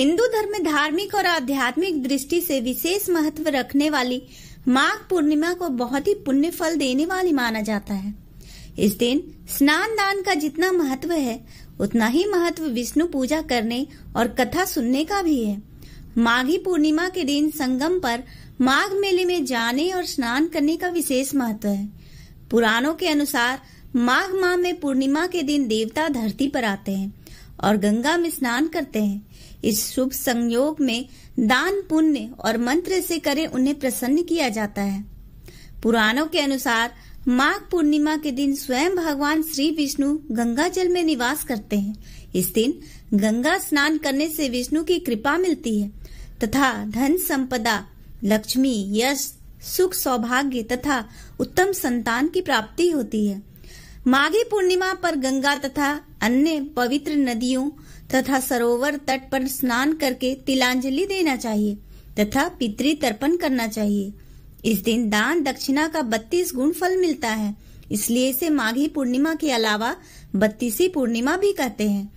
हिंदू धर्म में धार्मिक और आध्यात्मिक दृष्टि से विशेष महत्व रखने वाली माघ पूर्णिमा को बहुत ही पुण्य फल देने वाली माना जाता है। इस दिन स्नान दान का जितना महत्व है उतना ही महत्व विष्णु पूजा करने और कथा सुनने का भी है। माघी पूर्णिमा के दिन संगम पर माघ मेले में जाने और स्नान करने का विशेष महत्व है। पुराणों के अनुसार माघ माह में पूर्णिमा के दिन देवता धरती पर आते हैं और गंगा में स्नान करते हैं। इस शुभ संयोग में दान पुण्य और मंत्र से करें उन्हें प्रसन्न किया जाता है। पुराणों के अनुसार माघ पूर्णिमा के दिन स्वयं भगवान श्री विष्णु गंगा जल में निवास करते हैं। इस दिन गंगा स्नान करने से विष्णु की कृपा मिलती है तथा धन संपदा, लक्ष्मी, यश, सुख, सौभाग्य तथा उत्तम संतान की प्राप्ति होती है। माघी पूर्णिमा पर गंगा तथा अन्य पवित्र नदियों तथा सरोवर तट पर स्नान करके तिलांजलि देना चाहिए तथा पितृ तर्पण करना चाहिए। इस दिन दान दक्षिणा का 32 गुण फल मिलता है, इसलिए इसे माघी पूर्णिमा के अलावा 32वीं पूर्णिमा भी कहते हैं।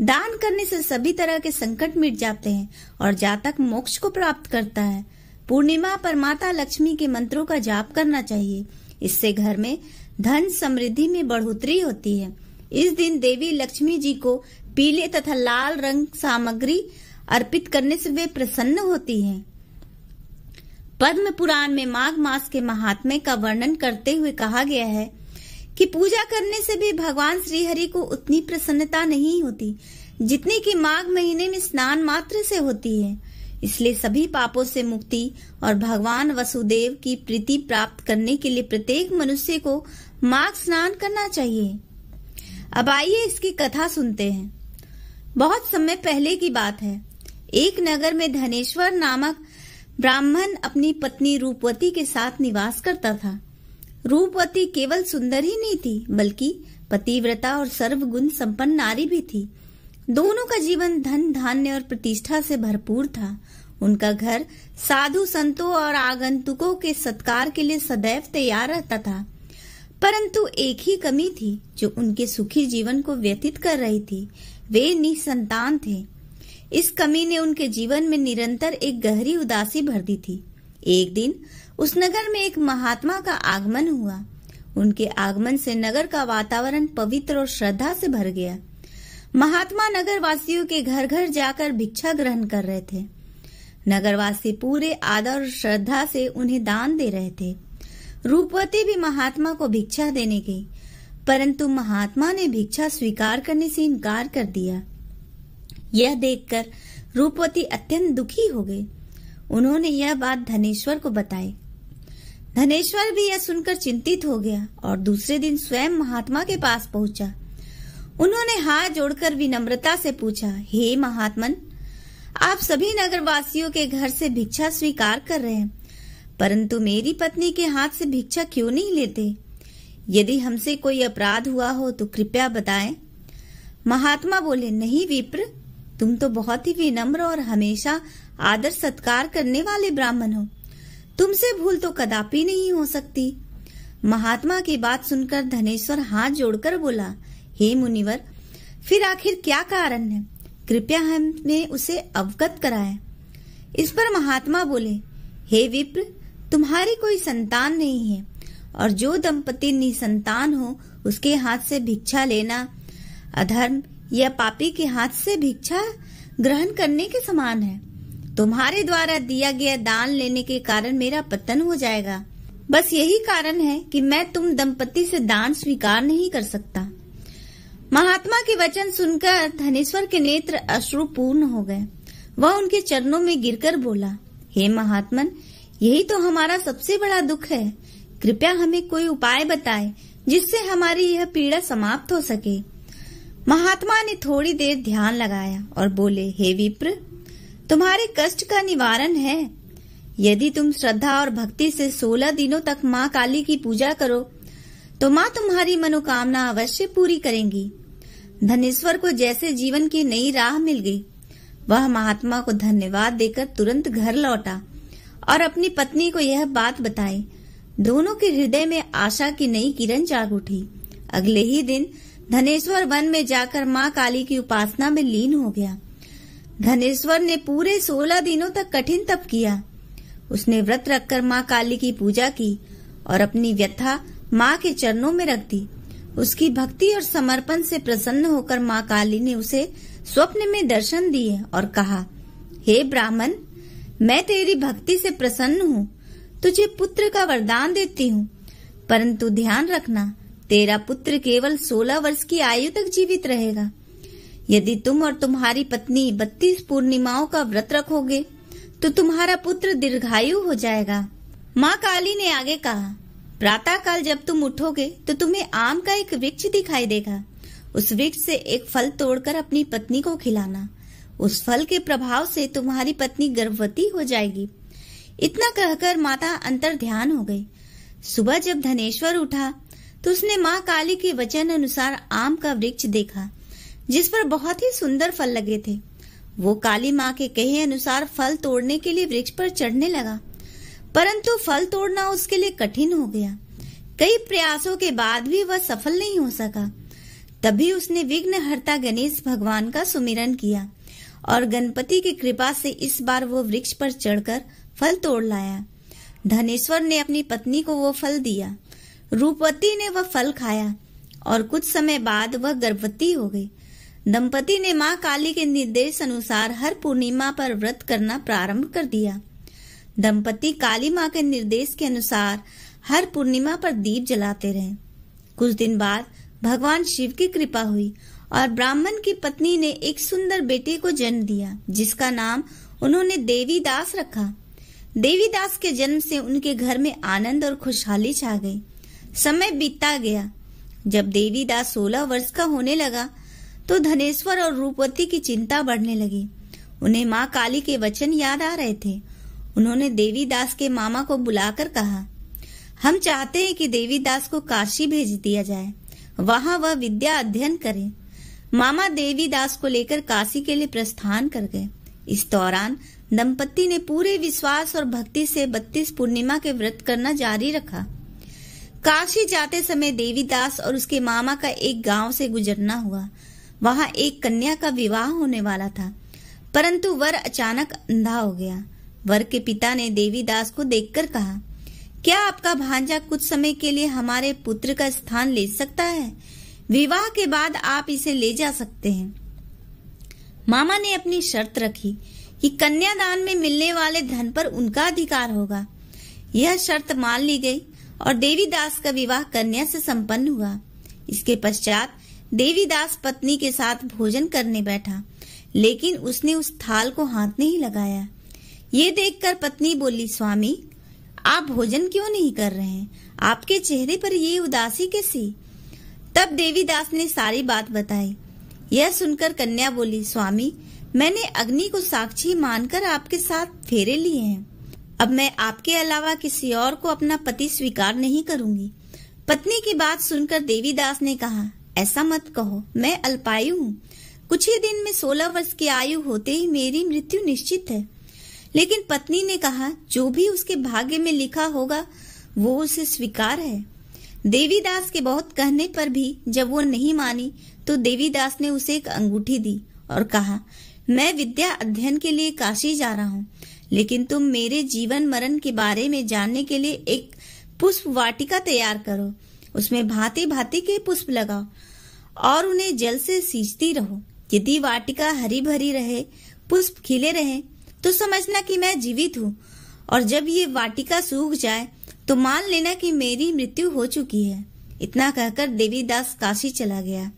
दान करने से सभी तरह के संकट मिट जाते हैं और जातक मोक्ष को प्राप्त करता है। पूर्णिमा पर माता लक्ष्मी के मंत्रों का जाप करना चाहिए, इससे घर में धन समृद्धि में बढ़ोतरी होती है। इस दिन देवी लक्ष्मी जी को पीले तथा लाल रंग सामग्री अर्पित करने से वे प्रसन्न होती हैं। पद्म पुराण में माघ मास के महात्म्य का वर्णन करते हुए कहा गया है कि पूजा करने से भी भगवान श्री हरि को उतनी प्रसन्नता नहीं होती जितनी कि माघ महीने में स्नान मात्र से होती है। इसलिए सभी पापों से मुक्ति और भगवान वसुदेव की प्रीति प्राप्त करने के लिए प्रत्येक मनुष्य को माघ स्नान करना चाहिए। अब आइए इसकी कथा सुनते हैं। बहुत समय पहले की बात है। एक नगर में धनेश्वर नामक ब्राह्मण अपनी पत्नी रूपवती के साथ निवास करता था। रूपवती केवल सुंदर ही नहीं थी बल्कि पतिव्रता और सर्वगुण संपन्न नारी भी थी। दोनों का जीवन धन धान्य और प्रतिष्ठा से भरपूर था। उनका घर साधु संतों और आगंतुकों के सत्कार के लिए सदैव तैयार रहता था, परंतु एक ही कमी थी जो उनके सुखी जीवन को व्यतीत कर रही थी। वे निसंतान थे। इस कमी ने उनके जीवन में निरंतर एक गहरी उदासी भर दी थी। एक दिन उस नगर में एक महात्मा का आगमन हुआ। उनके आगमन से नगर का वातावरण पवित्र और श्रद्धा से भर गया। महात्मा नगर वासियों के घर घर जाकर भिक्षा ग्रहण कर रहे थे। नगरवासी पूरे आदर और श्रद्धा से उन्हें दान दे रहे थे। रूपवती भी महात्मा को भिक्षा देने गई, परंतु महात्मा ने भिक्षा स्वीकार करने से इनकार कर दिया। यह देखकर रूपवती अत्यंत दुखी हो गई। उन्होंने यह बात धनेश्वर को बताई। धनेश्वर भी यह सुनकर चिंतित हो गया और दूसरे दिन स्वयं महात्मा के पास पहुंचा। उन्होंने हाथ जोड़कर विनम्रता से पूछा, हे महात्मन, आप सभी नगरवासियों के घर से भिक्षा स्वीकार कर रहे हैं, परंतु मेरी पत्नी के हाथ से भिक्षा क्यों नहीं लेते? यदि हमसे कोई अपराध हुआ हो तो कृपया बताएं। महात्मा बोले, नहीं विप्र, तुम तो बहुत ही विनम्र और हमेशा आदर सत्कार करने वाले ब्राह्मण हो। तुमसे भूल तो कदापि नहीं हो सकती। महात्मा की बात सुनकर धनेश्वर हाथ जोड़कर बोला, हे मुनिवर, फिर आखिर क्या कारण है? कृपया हमें उसे अवगत कराएं। इस पर महात्मा बोले, हे विप्र, तुम्हारी कोई संतान नहीं है और जो दंपति निसंतान हो उसके हाथ से भिक्षा लेना अधर्म या पापी के हाथ से भिक्षा ग्रहण करने के समान है। तुम्हारे द्वारा दिया गया दान लेने के कारण मेरा पतन हो जाएगा। बस यही कारण है कि मैं तुम दंपति से दान स्वीकार नहीं कर सकता। महात्मा के वचन सुनकर धनेश्वर के नेत्र अश्रुपूर्ण हो गए। वह उनके चरणों में गिरकर बोला, हे महात्मन, यही तो हमारा सबसे बड़ा दुख है। कृपया हमें कोई उपाय बताएं जिससे हमारी यह पीड़ा समाप्त हो सके। महात्मा ने थोड़ी देर ध्यान लगाया और बोले, हे विप्र, तुम्हारे कष्ट का निवारण है। यदि तुम श्रद्धा और भक्ति से 16 दिनों तक माँ काली की पूजा करो तो माँ तुम्हारी मनोकामना अवश्य पूरी करेंगी। धनेश्वर को जैसे जीवन की नई राह मिल गई। वह महात्मा को धन्यवाद देकर तुरंत घर लौटा और अपनी पत्नी को यह बात बताई। दोनों के हृदय में आशा की नई किरण जाग उठी। अगले ही दिन धनेश्वर वन में जाकर माँ काली की उपासना में लीन हो गया। धनेश्वर ने पूरे 16 दिनों तक कठिन तप किया। उसने व्रत रखकर माँ काली की पूजा की और अपनी व्यथा माँ के चरणों में रख दी। उसकी भक्ति और समर्पण से प्रसन्न होकर माँ काली ने उसे स्वप्न में दर्शन दिए और कहा, हे ब्राह्मण, मैं तेरी भक्ति से प्रसन्न हूँ, तुझे पुत्र का वरदान देती हूँ, परंतु ध्यान रखना, तेरा पुत्र केवल 16 वर्ष की आयु तक जीवित रहेगा। यदि तुम और तुम्हारी पत्नी 32 पूर्णिमाओं का व्रत रखोगे तो तुम्हारा पुत्र दीर्घायु हो जाएगा। माँ काली ने आगे कहा, प्रातः काल जब तुम उठोगे तो तुम्हें आम का एक वृक्ष दिखाई देगा। उस वृक्ष से एक फल तोड़कर अपनी पत्नी को खिलाना। उस फल के प्रभाव से तुम्हारी पत्नी गर्भवती हो जाएगी। इतना कहकर माता अंतर ध्यान हो गई। सुबह जब धनेश्वर उठा तो उसने माँ काली के वचन अनुसार आम का वृक्ष देखा, जिस पर बहुत ही सुंदर फल लगे थे। वो काली माँ के कहे अनुसार फल तोड़ने के लिए वृक्ष पर चढ़ने लगा, परंतु फल तोड़ना उसके लिए कठिन हो गया। कई प्रयासों के बाद भी वह सफल नहीं हो सका। तभी उसने विघ्नहर्ता गणेश भगवान का सुमिरन किया और गणपति की कृपा से इस बार वो वृक्ष पर चढ़कर फल तोड़ लाया। धनेश्वर ने अपनी पत्नी को वो फल दिया। रूपवती ने वह फल खाया और कुछ समय बाद वह गर्भवती हो गई। दंपति ने माँ काली के निर्देश अनुसार हर पूर्णिमा पर व्रत करना प्रारंभ कर दिया। दंपति काली माँ के निर्देश के अनुसार हर पूर्णिमा पर दीप जलाते रहे। कुछ दिन बाद भगवान शिव की कृपा हुई और ब्राह्मण की पत्नी ने एक सुंदर बेटे को जन्म दिया, जिसका नाम उन्होंने देवी दास रखा। देवी दास के जन्म से उनके घर में आनंद और खुशहाली छा गई। समय बीतता गया। जब देवी दास 16 वर्ष का होने लगा तो धनेश्वर और रूपवती की चिंता बढ़ने लगी। उन्हें माँ काली के वचन याद आ रहे थे। उन्होंने देवी दास के मामा को बुलाकर कहा, हम चाहते हैं कि देवी दास को काशी भेज दिया जाए, वहां वह विद्या अध्ययन करे। मामा देवी दास को लेकर काशी के लिए प्रस्थान कर गए। इस दौरान दंपति ने पूरे विश्वास और भक्ति से 32 पूर्णिमा के व्रत करना जारी रखा। काशी जाते समय देवी दास और उसके मामा का एक गांव से गुजरना हुआ। वहां एक कन्या का विवाह होने वाला था, परंतु वर अचानक अंधा हो गया। वर के पिता ने देवी दास को देखकर कहा, क्या आपका भांजा कुछ समय के लिए हमारे पुत्र का स्थान ले सकता है? विवाह के बाद आप इसे ले जा सकते हैं। मामा ने अपनी शर्त रखी कि कन्यादान में मिलने वाले धन पर उनका अधिकार होगा। यह शर्त मान ली गई और देवी दास का विवाह कन्या से संपन्न हुआ। इसके पश्चात देवी दास पत्नी के साथ भोजन करने बैठा, लेकिन उसने उस थाल को हाथ नहीं लगाया। ये देखकर पत्नी बोली, स्वामी, आप भोजन क्यों नहीं कर रहे हैं? आपके चेहरे पर ये उदासी कैसी? तब देवी दास ने सारी बात बताई। यह सुनकर कन्या बोली, स्वामी, मैंने अग्नि को साक्षी मानकर आपके साथ फेरे लिए हैं। अब मैं आपके अलावा किसी और को अपना पति स्वीकार नहीं करूंगी। पत्नी की बात सुनकर देवी दास ने कहा, ऐसा मत कहो, मैं अल्पायु हूँ। कुछ ही दिन में 16 वर्ष की आयु होते ही मेरी मृत्यु निश्चित है। लेकिन पत्नी ने कहा, जो भी उसके भाग्य में लिखा होगा वो उसे स्वीकार है। देवीदास के बहुत कहने पर भी जब वो नहीं मानी तो देवीदास ने उसे एक अंगूठी दी और कहा, मैं विद्या अध्ययन के लिए काशी जा रहा हूँ, लेकिन तुम मेरे जीवन मरण के बारे में जानने के लिए एक पुष्प वाटिका तैयार करो। उसमें भांति भांति के पुष्प लगाओ और उन्हें जल से सींचती रहो। यदि वाटिका हरी भरी रहे, पुष्प खिले रहे, तो समझना कि मैं जीवित हूँ, और जब ये वाटिका सूख जाए तो मान लेना कि मेरी मृत्यु हो चुकी है। इतना कहकर देवीदास काशी चला गया।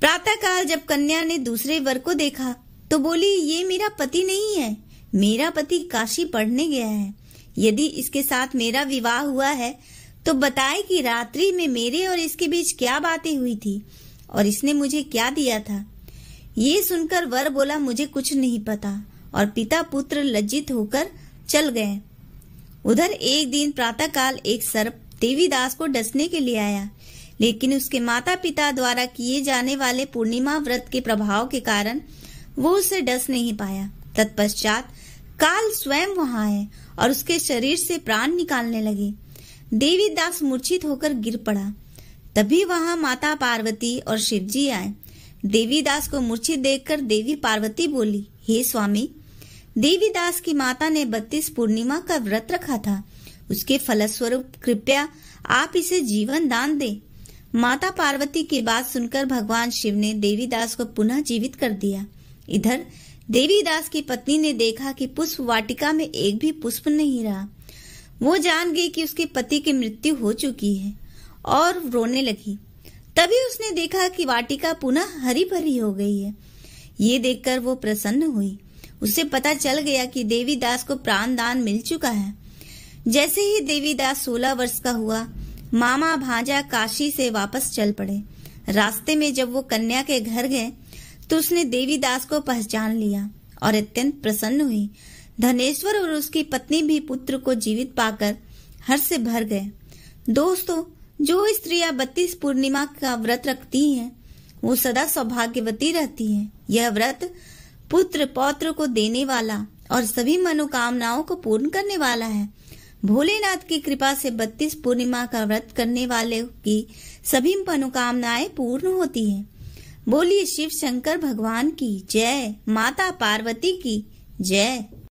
प्रातः काल जब कन्या ने दूसरे वर को देखा तो बोली, ये मेरा पति नहीं है, मेरा पति काशी पढ़ने गया है। यदि इसके साथ मेरा विवाह हुआ है तो बताए कि रात्रि में मेरे और इसके बीच क्या बातें हुई थी और इसने मुझे क्या दिया था। ये सुनकर वर बोला, मुझे कुछ नहीं पता, और पिता पुत्र लज्जित होकर चल गए। उधर एक दिन प्रातःकाल एक सर्प देवीदास को डसने के लिए आया, लेकिन उसके माता पिता द्वारा किए जाने वाले पूर्णिमा व्रत के प्रभाव के कारण वो उसे डस नहीं पाया। तत्पश्चात काल स्वयं वहां आए और उसके शरीर से प्राण निकालने लगे। देवीदास मूर्छित होकर गिर पड़ा। तभी वहां माता पार्वती और शिवजी आए। देवीदास को मूर्छित देखकर देवी पार्वती बोली, हे स्वामी, देवीदास की माता ने 32 पूर्णिमा का व्रत रखा था। उसके फलस्वरूप कृपया आप इसे जीवन दान दें। माता पार्वती की बात सुनकर भगवान शिव ने देवीदास को पुनः जीवित कर दिया। इधर देवीदास की पत्नी ने देखा कि पुष्प वाटिका में एक भी पुष्प नहीं रहा। वो जान गई कि उसके पति की मृत्यु हो चुकी है और रोने लगी। तभी उसने देखा कि वाटिका पुनः हरी भरी हो गई है। ये देखकर वो प्रसन्न हुई। उसे पता चल गया कि देवीदास को प्राण दान मिल चुका है। जैसे ही देवीदास 16 वर्ष का हुआ, मामा भांजा काशी से वापस चल पड़े। रास्ते में जब वो कन्या के घर गए तो उसने देवीदास को पहचान लिया और अत्यंत प्रसन्न हुई। धनेश्वर और उसकी पत्नी भी पुत्र को जीवित पाकर हर्ष से भर गए। दोस्तों, जो स्त्रियां 32 पूर्णिमा का व्रत रखती हैं, वो सदा सौभाग्यवती रहती हैं। यह व्रत पुत्र पौत्र को देने वाला और सभी मनोकामनाओं को पूर्ण करने वाला है। भोलेनाथ की कृपा से 32 पूर्णिमा का व्रत करने वाले की सभी मनोकामनाएं पूर्ण होती हैं। बोलिए शिव शंकर भगवान की जय, माता पार्वती की जय।